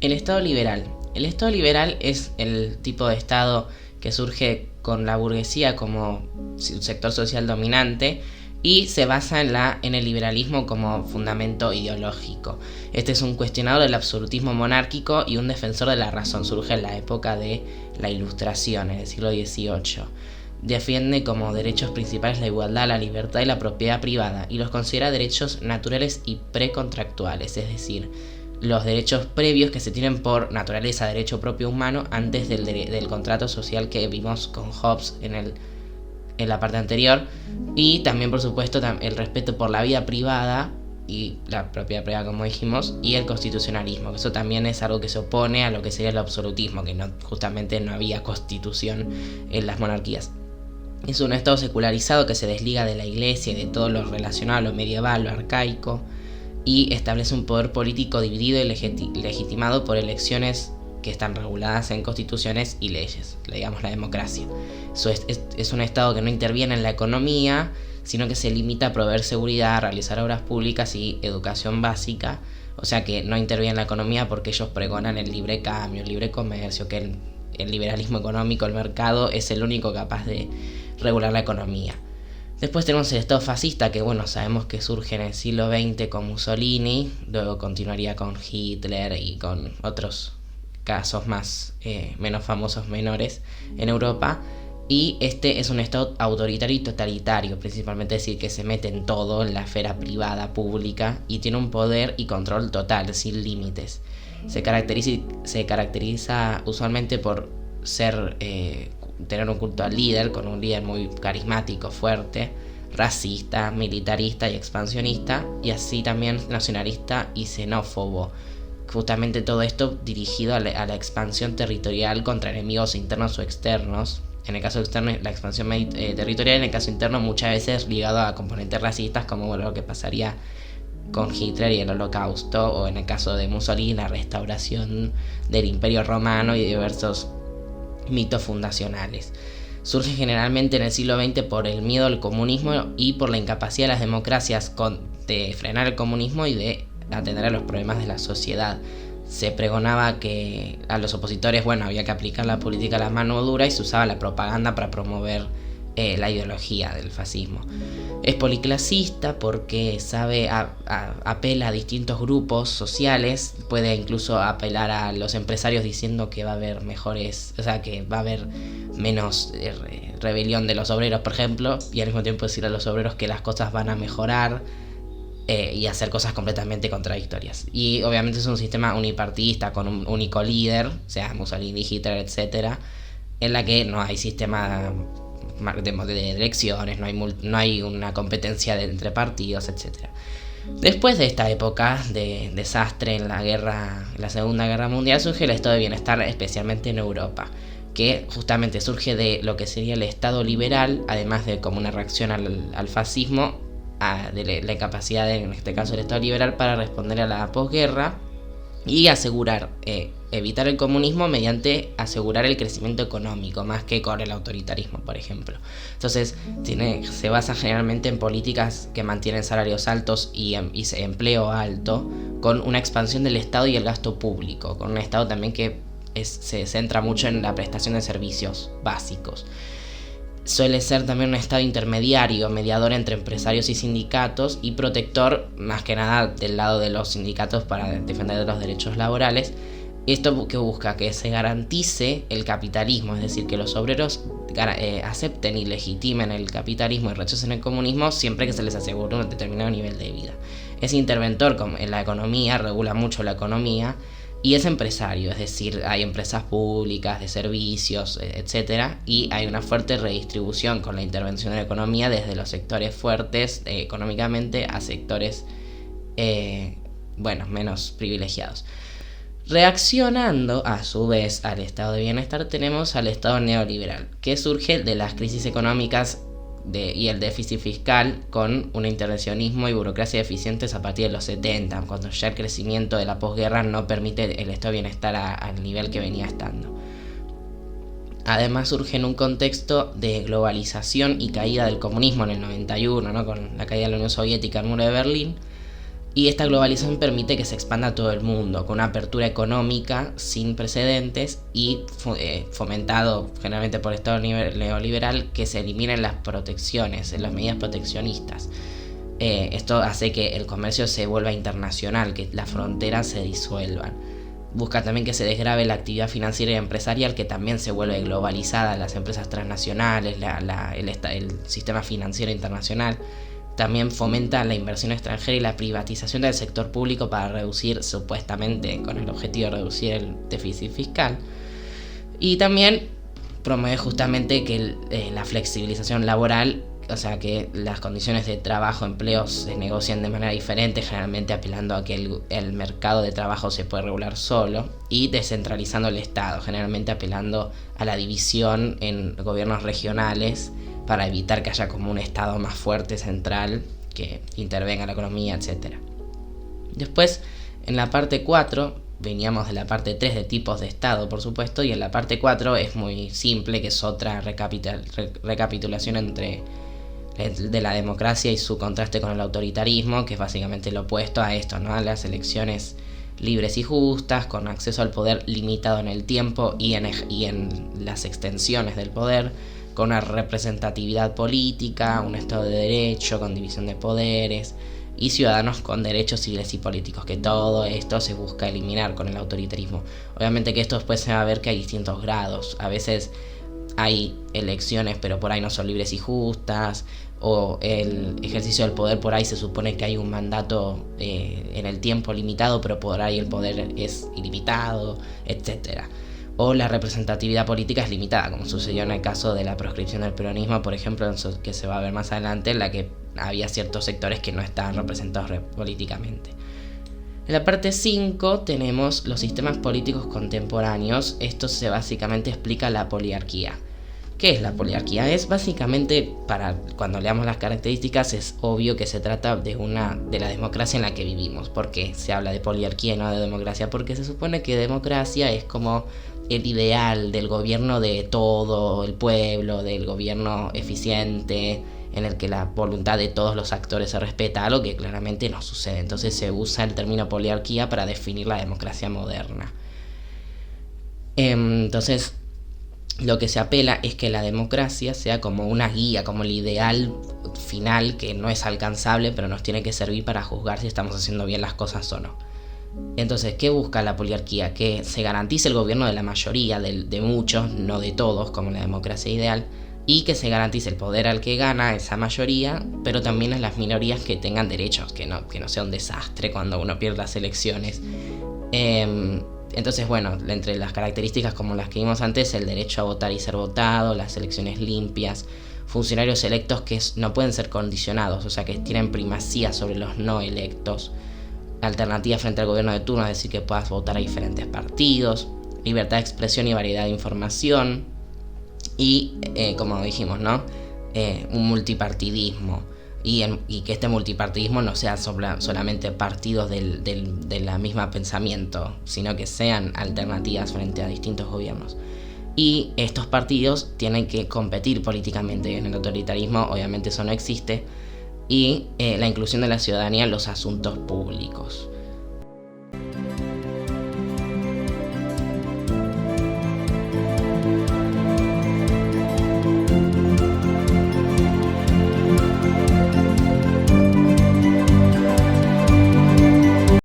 El Estado liberal. El Estado liberal es el tipo de Estado que surge con la burguesía como un sector social dominante y se basa en el liberalismo como fundamento ideológico. Este es un cuestionador del absolutismo monárquico y un defensor de la razón. Surge en la época de la Ilustración, en el siglo XVIII. Defiende como derechos principales la igualdad, la libertad y la propiedad privada, y los considera derechos naturales y precontractuales, es decir, los derechos previos que se tienen por naturaleza, derecho propio humano, antes del contrato social que vimos con Hobbes en la parte anterior. Y también, por supuesto, el respeto por la vida privada y la propiedad privada, como dijimos, y el constitucionalismo. Eso también es algo que se opone a lo que sería el absolutismo, que justamente no había constitución en las monarquías. Es un estado secularizado que se desliga de la iglesia y de todo lo relacionado a lo medieval, lo arcaico, y establece un poder político dividido y legitimado por elecciones que están reguladas en constituciones y leyes, digamos la democracia. Es un estado que no interviene en la economía, sino que se limita a proveer seguridad, realizar obras públicas y educación básica. O sea que no interviene en la economía porque ellos pregonan el libre cambio, el libre comercio, que el liberalismo económico, el mercado, es el único capaz de regular la economía. Después tenemos el Estado fascista, que sabemos que surge en el siglo XX con Mussolini, luego continuaría con Hitler y con otros casos menos famosos, menores, en Europa. Y este es un Estado autoritario y totalitario, principalmente, es decir, que se mete en todo, en la esfera privada, pública, y tiene un poder y control total, sin límites. Se caracteriza usualmente por tener un culto al líder, con un líder muy carismático, fuerte, racista, militarista y expansionista, y así también nacionalista y xenófobo. Justamente todo esto dirigido a la expansión territorial contra enemigos internos o externos. En el caso externo, la expansión territorial; en el caso interno, muchas veces ligado a componentes racistas, como lo que pasaría con Hitler y el Holocausto, o en el caso de Mussolini, la restauración del Imperio Romano y diversos mitos fundacionales. Surge generalmente en el siglo XX por el miedo al comunismo y por la incapacidad de las democracias de frenar el comunismo y de atender a los problemas de la sociedad. Se pregonaba que a los opositores había que aplicar la política a la mano dura, y se usaba la propaganda para promover la ideología del fascismo. Es policlasista porque apela a distintos grupos sociales, puede incluso apelar a los empresarios diciendo que va a haber que va a haber menos rebelión de los obreros, por ejemplo, y al mismo tiempo decir a los obreros que las cosas van a mejorar, y hacer cosas completamente contradictorias. Y obviamente es un sistema unipartidista con un único líder, o sea, Mussolini, Hitler, etc., en la que no hay sistema de elecciones, no hay una competencia entre partidos, etc. Después de esta época de desastre en la Segunda Guerra Mundial, surge el estado de bienestar, especialmente en Europa, que justamente surge de lo que sería el Estado liberal, además de como una reacción al fascismo, de la incapacidad en este caso del Estado liberal para responder a la posguerra y evitar el comunismo mediante asegurar el crecimiento económico, más que con el autoritarismo, por ejemplo. Entonces se basa generalmente en políticas que mantienen salarios altos y empleo alto, con una expansión del Estado y el gasto público, con un Estado también que se centra mucho en la prestación de servicios básicos. Suele ser también un estado intermediario, mediador entre empresarios y sindicatos, y protector más que nada del lado de los sindicatos para defender los derechos laborales. Esto que busca que se garantice el capitalismo, es decir, que los obreros acepten y legitimen el capitalismo y rechacen el comunismo siempre que se les asegure un determinado nivel de vida. Es interventor en la economía, regula mucho la economía, y es empresario, es decir, hay empresas públicas de servicios, etc., y hay una fuerte redistribución con la intervención de la economía desde los sectores fuertes económicamente a sectores menos privilegiados. Reaccionando a su vez al estado de bienestar, tenemos al estado neoliberal, que surge de las crisis económicas y el déficit fiscal, con un intervencionismo y burocracia eficientes a partir de los 70, cuando ya el crecimiento de la posguerra no permite el estado de bienestar al nivel que venía estando. Además surge en un contexto de globalización y caída del comunismo en el 91, con la caída de la Unión Soviética, el muro de Berlín, Y esta globalización permite que se expanda a todo el mundo, con una apertura económica sin precedentes y fomentado generalmente por el Estado neoliberal, que se eliminen las protecciones, las medidas proteccionistas. Esto hace que el comercio se vuelva internacional, que las fronteras se disuelvan. Busca también que se desgrave la actividad financiera y empresarial, que también se vuelve globalizada, las empresas transnacionales, el sistema financiero internacional. También fomenta la inversión extranjera y la privatización del sector público para reducir, supuestamente con el objetivo de reducir el déficit fiscal. Y también promueve justamente que la flexibilización laboral, o sea, que las condiciones de trabajo, empleos se negocian de manera diferente, generalmente apelando a que el mercado de trabajo se puede regular solo, y descentralizando el Estado, generalmente apelando a la división en gobiernos regionales para evitar que haya como un Estado más fuerte, central, que intervenga en la economía, etc. Después, en la parte 4, veníamos de la parte 3 de tipos de Estado, por supuesto, y en la parte 4 es muy simple, que es otra recapitulación de la democracia y su contraste con el autoritarismo, que es básicamente lo opuesto a esto, ¿no? A las elecciones libres y justas, con acceso al poder limitado en el tiempo y en las extensiones del poder, con una representatividad política, un Estado de Derecho, con división de poderes, y ciudadanos con derechos civiles y políticos, que todo esto se busca eliminar con el autoritarismo. Obviamente que esto después se va a ver que hay distintos grados. A veces hay elecciones, pero por ahí no son libres y justas, o el ejercicio del poder por ahí se supone que hay un mandato en el tiempo limitado, pero por ahí el poder es ilimitado, etcétera. O la representatividad política es limitada, como sucedió en el caso de la proscripción del peronismo, por ejemplo, que se va a ver más adelante, en la que había ciertos sectores que no estaban representados políticamente. En la parte 5 tenemos los sistemas políticos contemporáneos. Esto se básicamente explica la poliarquía. ¿Qué es la poliarquía? Es básicamente, cuando leamos las características, es obvio que se trata de la democracia en la que vivimos. ¿Por qué se habla de poliarquía y no de democracia? Porque se supone que democracia es como el ideal del gobierno de todo el pueblo, del gobierno eficiente, en el que la voluntad de todos los actores se respeta, algo que claramente no sucede. Entonces se usa el término poliarquía para definir la democracia moderna. Entonces, lo que se apela es que la democracia sea como una guía, como el ideal final que no es alcanzable, pero nos tiene que servir para juzgar si estamos haciendo bien las cosas o no. Entonces, ¿qué busca la poliarquía? Que se garantice el gobierno de la mayoría, de muchos, no de todos, como la democracia ideal, y que se garantice el poder al que gana esa mayoría, pero también a las minorías que tengan derechos, que no sea un desastre cuando uno pierde las elecciones. Entonces, bueno, entre las características como las que vimos antes, el derecho a votar y ser votado, las elecciones limpias, funcionarios electos que no pueden ser condicionados, o sea, que tienen primacía sobre los no electos, alternativa frente al gobierno de turno, es decir, que puedas votar a diferentes partidos, libertad de expresión y variedad de información, y como dijimos, ¿no? Un multipartidismo, y que este multipartidismo no sea solamente partidos de la misma pensamiento, sino que sean alternativas frente a distintos gobiernos. Y estos partidos tienen que competir políticamente. En el autoritarismo obviamente eso no existe. Y la inclusión de la ciudadanía en los asuntos públicos.